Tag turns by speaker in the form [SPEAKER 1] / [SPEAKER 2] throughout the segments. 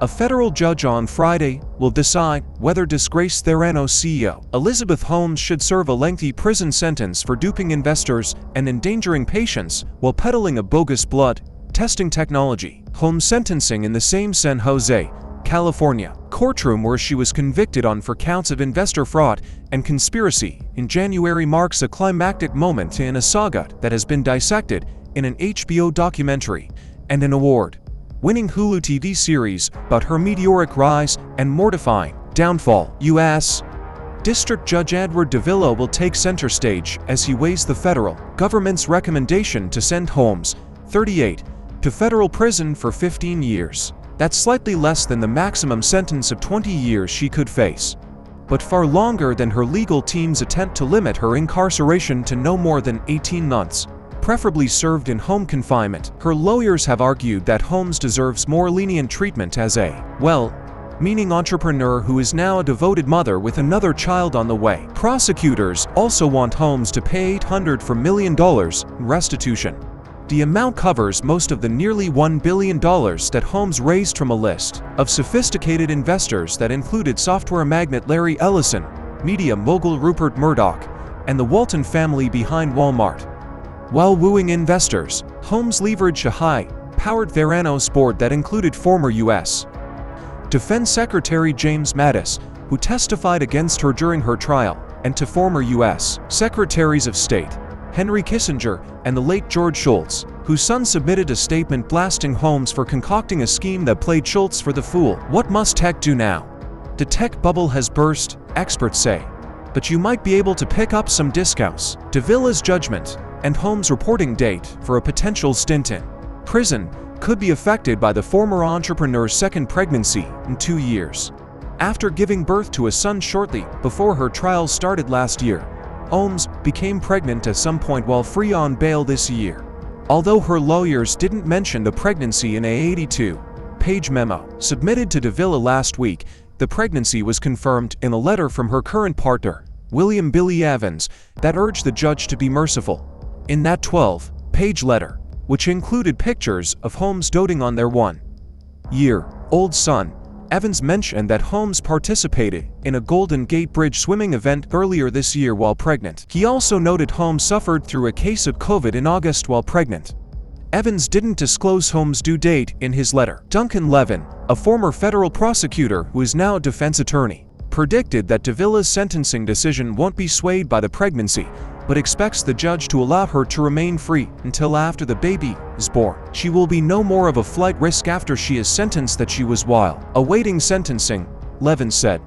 [SPEAKER 1] A federal judge on Friday will decide whether disgraced Theranos CEO Elizabeth Holmes should serve a lengthy prison sentence for duping investors and endangering patients while peddling a bogus blood testing technology. Holmes' sentencing in the same San Jose, California courtroom where she was convicted on 4 counts of investor fraud and conspiracy in January marks a climactic moment in a saga that has been dissected in an HBO documentary and an award-winning Hulu TV series about her meteoric rise and mortifying downfall. U.S. District Judge Edward Davila will take center stage as he weighs the federal government's recommendation to send Holmes, 38, to federal prison for 15 years. That's slightly less than the maximum sentence of 20 years she could face, but far longer than her legal team's attempt to limit her incarceration to no more than 18 months, preferably served in home confinement. Her lawyers have argued that Holmes deserves more lenient treatment as a well-meaning entrepreneur who is now a devoted mother with another child on the way. Prosecutors also want Holmes to pay $800 million in restitution. The amount covers most of the nearly $1 billion that Holmes raised from a list of sophisticated investors that included software magnate Larry Ellison, media mogul Rupert Murdoch, and the Walton family behind Walmart. While wooing investors, Holmes leveraged a high-powered Theranos board that included former U.S. Defense Secretary James Mattis, who testified against her during her trial, and to former U.S. Secretaries of State Henry Kissinger and the late George Shultz, whose son submitted a statement blasting Holmes for concocting a scheme that played Shultz for the fool. What must tech do now? The tech bubble has burst, experts say, but you might be able to pick up some discounts. Davila's judgment and Holmes' reporting date for a potential stint in prison could be affected by the former entrepreneur's second pregnancy in 2 years. After giving birth to a son shortly before her trial started last year, Holmes became pregnant at some point while free on bail this year. Although her lawyers didn't mention the pregnancy in a 82-page memo submitted to Davila last week, the pregnancy was confirmed in a letter from her current partner, William "Billy" Evans, that urged the judge to be merciful. In that 12-page letter, which included pictures of Holmes doting on their 1-year-old son, Evans mentioned that Holmes participated in a Golden Gate Bridge swimming event earlier this year while pregnant. He also noted Holmes suffered through a case of COVID in August while pregnant. Evans didn't disclose Holmes' due date in his letter. Duncan Levin, a former federal prosecutor who is now a defense attorney, predicted that Davila's sentencing decision won't be swayed by the pregnancy, but expects the judge to allow her to remain free until after the baby is born. She will be no more of a flight risk after she is sentenced than she was while awaiting sentencing, Levin said.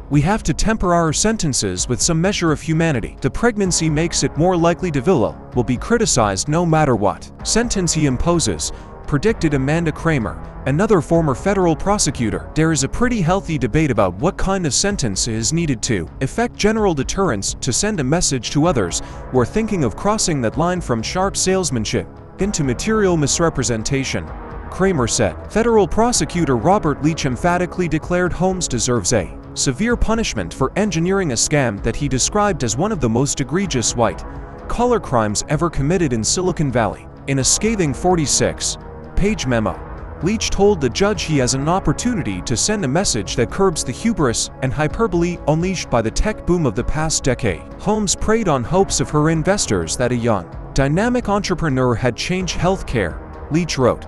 [SPEAKER 1] We have to temper our sentences with some measure of humanity. The pregnancy makes it more likely Davila will be criticized no matter what sentence he imposes, predicted Amanda Kramer, another former federal prosecutor. There is a pretty healthy debate about what kind of sentence is needed to effect general deterrence to send a message to others who are thinking of crossing that line from sharp salesmanship into material misrepresentation, Kramer said. Federal prosecutor Robert Leach emphatically declared Holmes deserves a severe punishment for engineering a scam that he described as one of the most egregious white-collar crimes ever committed in Silicon Valley. In a scathing 46-page memo, Leach told the judge he has an opportunity to send a message that curbs the hubris and hyperbole unleashed by the tech boom of the past decade. Holmes preyed on hopes of her investors that a young, dynamic entrepreneur had changed healthcare, Leach wrote.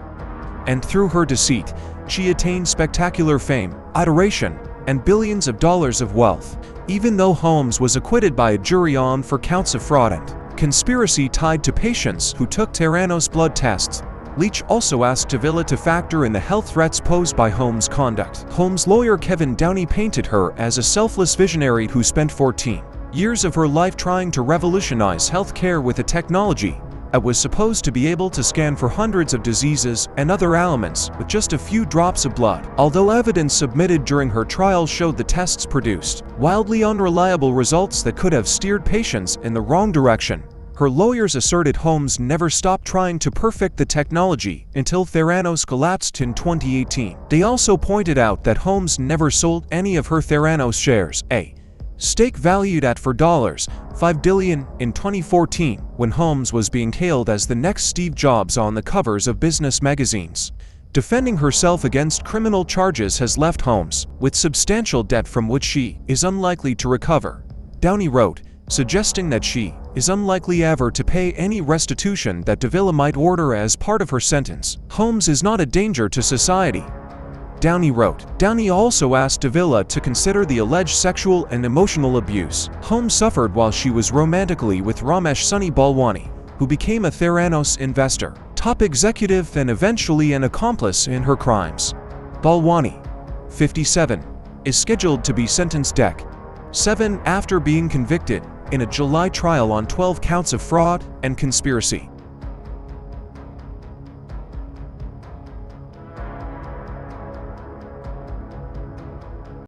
[SPEAKER 1] And through her deceit, she attained spectacular fame, adoration, and billions of dollars of wealth. Even though Holmes was acquitted by a jury on 4 counts of fraud and conspiracy tied to patients who took Theranos blood tests, Leach also asked Davila to factor in the health threats posed by Holmes' conduct. Holmes' lawyer Kevin Downey painted her as a selfless visionary who spent 14 years of her life trying to revolutionize healthcare with a technology that was supposed to be able to scan for hundreds of diseases and other ailments with just a few drops of blood. Although evidence submitted during her trial showed the tests produced wildly unreliable results that could have steered patients in the wrong direction, her lawyers asserted Holmes never stopped trying to perfect the technology until Theranos collapsed in 2018. They also pointed out that Holmes never sold any of her Theranos shares, a stake valued at $5 billion in 2014, when Holmes was being hailed as the next Steve Jobs on the covers of business magazines. defending herself against criminal charges has left Holmes with substantial debt from which she is unlikely to recover, Downey wrote, suggesting that she is unlikely ever to pay any restitution that Davila might order as part of her sentence. Holmes is not a danger to society, Downey wrote. Downey also asked Davila to consider the alleged sexual and emotional abuse Holmes suffered while she was romantically with Ramesh Sunny Balwani, who became a Theranos investor, top executive and eventually an accomplice in her crimes. Balwani, 57, is scheduled to be sentenced Dec. 7 after being convicted in a July trial on 12 counts of fraud and conspiracy.